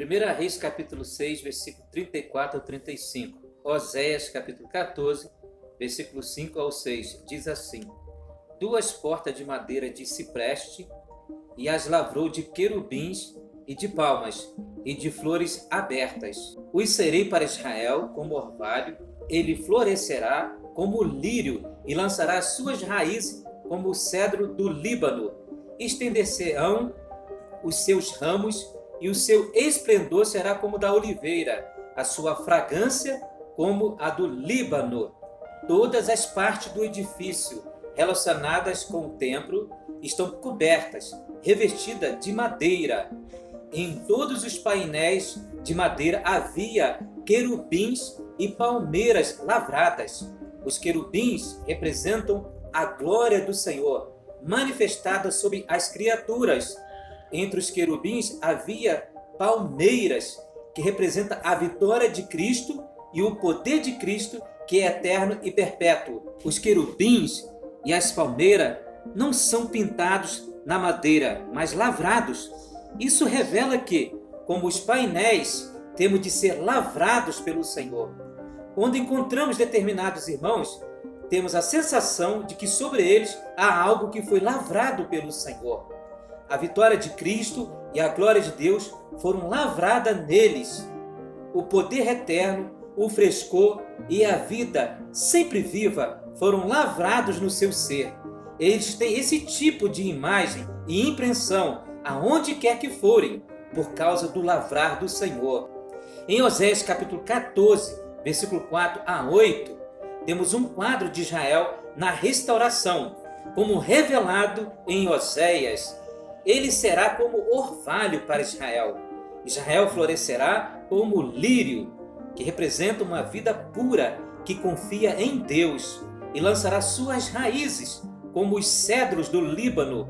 1 Reis capítulo 6, versículo 34 ao 35. Oséias capítulo 14, versículo 5 ao 6, diz assim: 2 portas de madeira de cipreste, e as lavrou de querubins e de palmas, e de flores abertas. Os serei para Israel como orvalho, ele florescerá como lírio, e lançará as suas raízes como o cedro do Líbano. Estender-se-ão os seus ramos, e o seu esplendor será como da oliveira, a sua fragrância como a do Líbano. Todas as partes do edifício relacionadas com o templo estão cobertas, revestidas de madeira. Em todos os painéis de madeira havia querubins e palmeiras lavradas. Os querubins representam a glória do Senhor, manifestada sobre as criaturas. Entre os querubins havia palmeiras, que representa a vitória de Cristo e o poder de Cristo, que é eterno e perpétuo. Os querubins e as palmeiras não são pintados na madeira, mas lavrados. Isso revela que, como os painéis, temos de ser lavrados pelo Senhor. Quando encontramos determinados irmãos, temos a sensação de que sobre eles há algo que foi lavrado pelo Senhor. A vitória de Cristo e a glória de Deus foram lavradas neles. O poder eterno, o frescor e a vida sempre viva foram lavrados no seu ser. Eles têm esse tipo de imagem e impressão aonde quer que forem, por causa do lavrar do Senhor. Em Oséias capítulo 14, versículo 4 a 8, temos um quadro de Israel na restauração, como revelado em Oséias. Ele será como orvalho para Israel. Israel florescerá como lírio, que representa uma vida pura, que confia em Deus, e lançará suas raízes como os cedros do Líbano,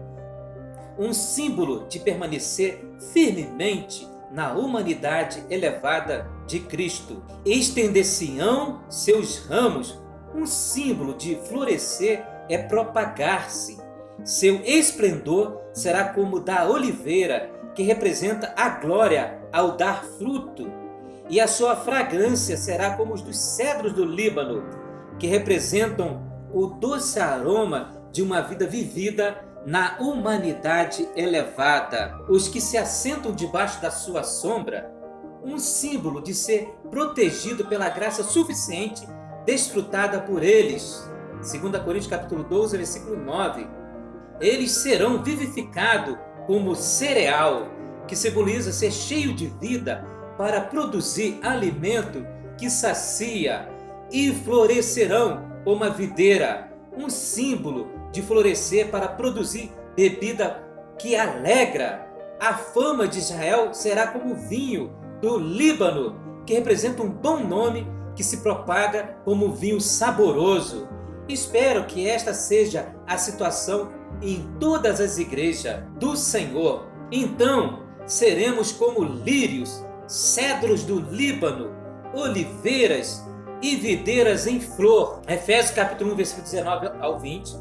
um símbolo de permanecer firmemente na humanidade elevada de Cristo. Estender-se-ão seus ramos, um símbolo de florescer é propagar-se. Seu esplendor será como da oliveira, que representa a glória ao dar fruto. E a sua fragrância será como os dos cedros do Líbano, que representam o doce aroma de uma vida vivida na humanidade elevada. Os que se assentam debaixo da sua sombra, um símbolo de ser protegido pela graça suficiente desfrutada por eles. 2 Coríntios capítulo 12, versículo 9. Eles serão vivificados como cereal, que simboliza ser cheio de vida para produzir alimento que sacia, e florescerão como a videira, um símbolo de florescer para produzir bebida que alegra. A fama de Israel será como o vinho do Líbano, que representa um bom nome que se propaga como vinho saboroso. Espero que esta seja a situação em todas as igrejas do Senhor. Então seremos como lírios, cedros do Líbano, oliveiras e videiras em flor. Efésios capítulo 1, versículo 19 ao 20,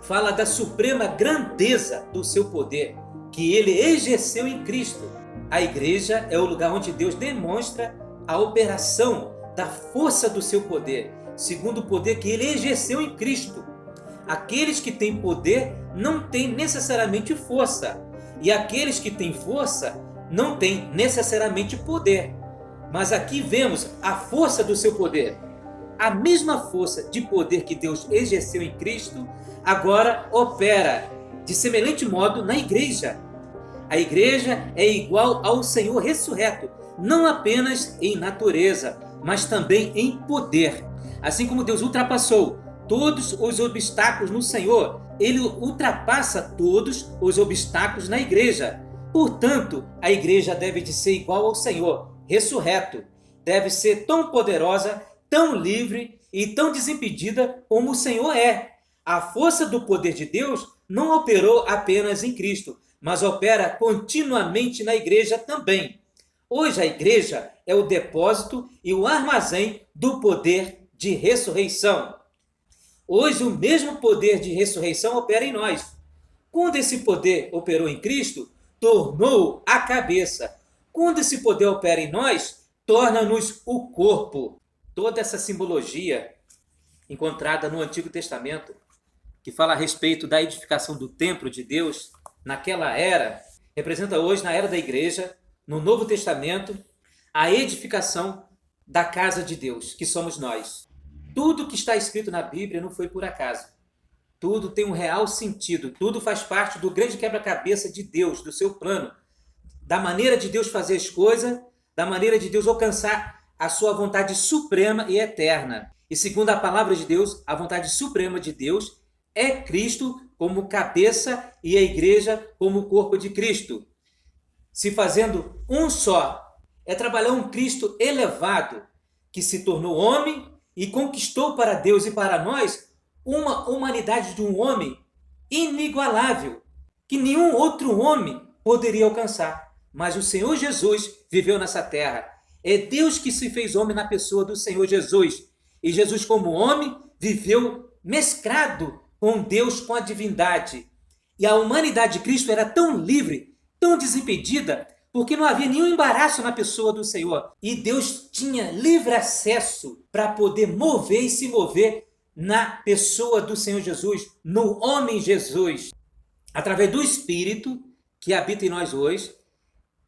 fala da suprema grandeza do seu poder, que ele exerceu em Cristo. A igreja é o lugar onde Deus demonstra a operação da força do seu poder, segundo o poder que ele exerceu em Cristo. Aqueles que têm poder não têm necessariamente força, e aqueles que têm força não têm necessariamente poder. Mas aqui vemos a força do seu poder. A mesma força de poder que Deus exerceu em Cristo, agora opera de semelhante modo na igreja. A igreja é igual ao Senhor ressurreto, não apenas em natureza, mas também em poder. Assim como Deus ultrapassou todos os obstáculos no Senhor, ele ultrapassa todos os obstáculos na igreja. Portanto, a igreja deve de ser igual ao Senhor ressurreto. Deve ser tão poderosa, tão livre e tão desimpedida como o Senhor é. A força do poder de Deus não operou apenas em Cristo, mas opera continuamente na igreja também. Hoje a igreja é o depósito e o armazém do poder de ressurreição. Hoje o mesmo poder de ressurreição opera em nós. Quando esse poder operou em Cristo, tornou a cabeça. Quando esse poder opera em nós, torna-nos o corpo. Toda essa simbologia encontrada no Antigo Testamento, que fala a respeito da edificação do templo de Deus naquela era, representa hoje, na era da igreja, no Novo Testamento, a edificação da casa de Deus, que somos nós. Tudo que está escrito na Bíblia não foi por acaso. Tudo tem um real sentido. Tudo faz parte do grande quebra-cabeça de Deus, do seu plano, da maneira de Deus fazer as coisas, da maneira de Deus alcançar a sua vontade suprema e eterna. E segundo a palavra de Deus, a vontade suprema de Deus é Cristo como cabeça e a igreja como corpo de Cristo, se fazendo um só. É trabalhar um Cristo elevado, que se tornou homem e conquistou para Deus e para nós uma humanidade de um homem inigualável, que nenhum outro homem poderia alcançar. Mas o Senhor Jesus viveu nessa terra. É Deus que se fez homem na pessoa do Senhor Jesus. E Jesus, como homem, viveu mesclado com Deus, com a divindade. E a humanidade de Cristo era tão livre, tão desimpedida, porque não havia nenhum embaraço na pessoa do Senhor. E Deus tinha livre acesso para poder mover e se mover na pessoa do Senhor Jesus, no homem Jesus. Através do Espírito que habita em nós hoje,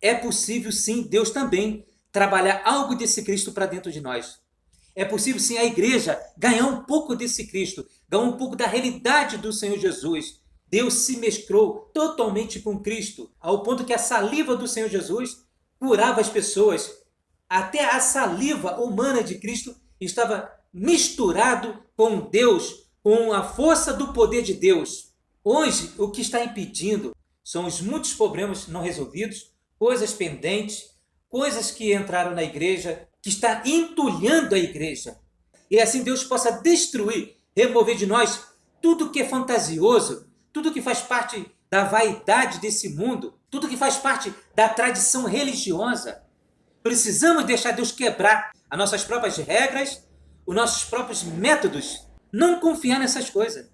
é possível sim Deus também trabalhar algo desse Cristo para dentro de nós. É possível sim a igreja ganhar um pouco desse Cristo, ganhar um pouco da realidade do Senhor Jesus. Deus se mesclou totalmente com Cristo, ao ponto que a saliva do Senhor Jesus curava as pessoas. Até a saliva humana de Cristo estava misturado com Deus, com a força do poder de Deus. Hoje, o que está impedindo são os muitos problemas não resolvidos, coisas pendentes, coisas que entraram na igreja, que está entulhando a igreja. E assim Deus possa destruir, remover de nós tudo que é fantasioso, tudo que faz parte da vaidade desse mundo, tudo que faz parte da tradição religiosa. Precisamos deixar Deus quebrar as nossas próprias regras, os nossos próprios métodos, não confiar nessas coisas.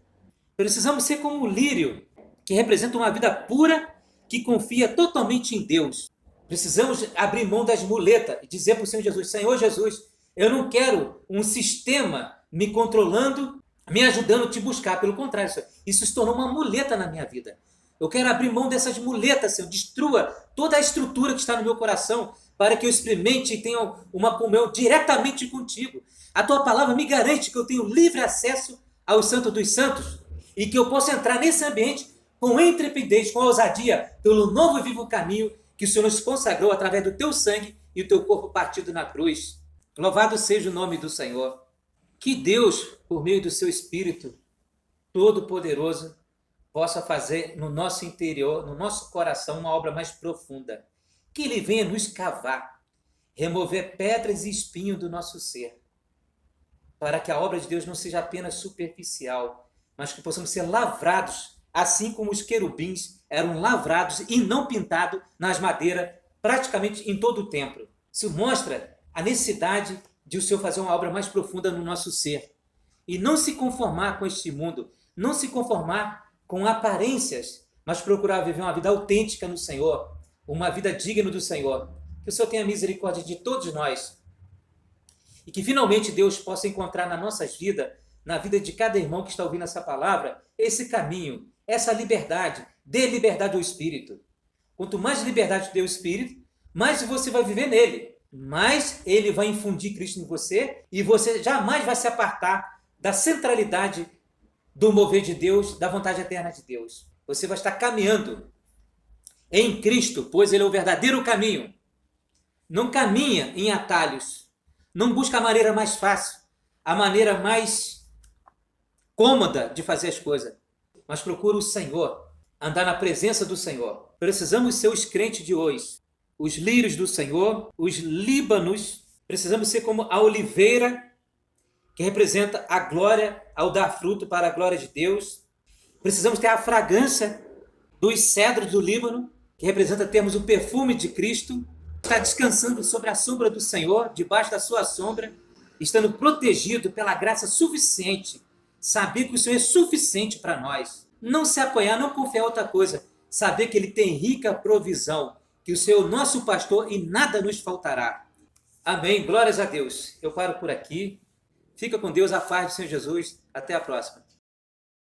Precisamos ser como o lírio, que representa uma vida pura, que confia totalmente em Deus. Precisamos abrir mão das muletas e dizer para o Senhor Jesus: Senhor Jesus, eu não quero um sistema me controlando, me ajudando a te buscar. Pelo contrário, Senhor, isso se tornou uma muleta na minha vida. Eu quero abrir mão dessas muletas, Senhor. Destrua toda a estrutura que está no meu coração para que eu experimente e tenha uma comunhão diretamente contigo. A tua palavra me garante que eu tenho livre acesso ao Santo dos Santos e que eu possa entrar nesse ambiente com intrepidez, com ousadia, pelo novo e vivo caminho que o Senhor nos consagrou através do teu sangue e o teu corpo partido na cruz. Louvado seja o nome do Senhor. Que Deus, por meio do seu Espírito Todo-Poderoso, possa fazer no nosso interior, no nosso coração, uma obra mais profunda. Que Ele venha nos cavar, remover pedras e espinhos do nosso ser, para que a obra de Deus não seja apenas superficial, mas que possamos ser lavrados, assim como os querubins eram lavrados e não pintados nas madeiras, praticamente em todo o templo. Isso mostra a necessidade de o Senhor fazer uma obra mais profunda no nosso ser. E não se conformar com este mundo, não se conformar com aparências, mas procurar viver uma vida autêntica no Senhor, uma vida digna do Senhor. Que o Senhor tenha misericórdia de todos nós. E que finalmente Deus possa encontrar nas nossas vidas, na vida de cada irmão que está ouvindo essa palavra, esse caminho, essa liberdade. Dê liberdade ao Espírito. Quanto mais liberdade dê o Espírito, mais você vai viver nele. Mais ele vai infundir Cristo em você e você jamais vai se apartar da centralidade do mover de Deus, da vontade eterna de Deus. Você vai estar caminhando em Cristo, pois ele é o verdadeiro caminho. Não caminha em atalhos. Não busca a maneira mais fácil, a maneira mais cômoda de fazer as coisas. Mas procura o Senhor, andar na presença do Senhor. Precisamos ser os crentes de hoje, os lírios do Senhor, os líbanos. Precisamos ser como a oliveira, que representa a glória ao dar fruto para a glória de Deus. Precisamos ter a fragrância dos cedros do Líbano, que representa termos o perfume de Cristo. Estar descansando sobre a sombra do Senhor, debaixo da sua sombra, estando protegido pela graça suficiente. Saber que o Senhor é suficiente para nós. Não se apoiar, não confiar em outra coisa. Saber que Ele tem rica provisão, que o Senhor é o nosso pastor e nada nos faltará. Amém. Glórias a Deus. Eu paro por aqui. Fica com Deus, a paz do Senhor Jesus. Até a próxima.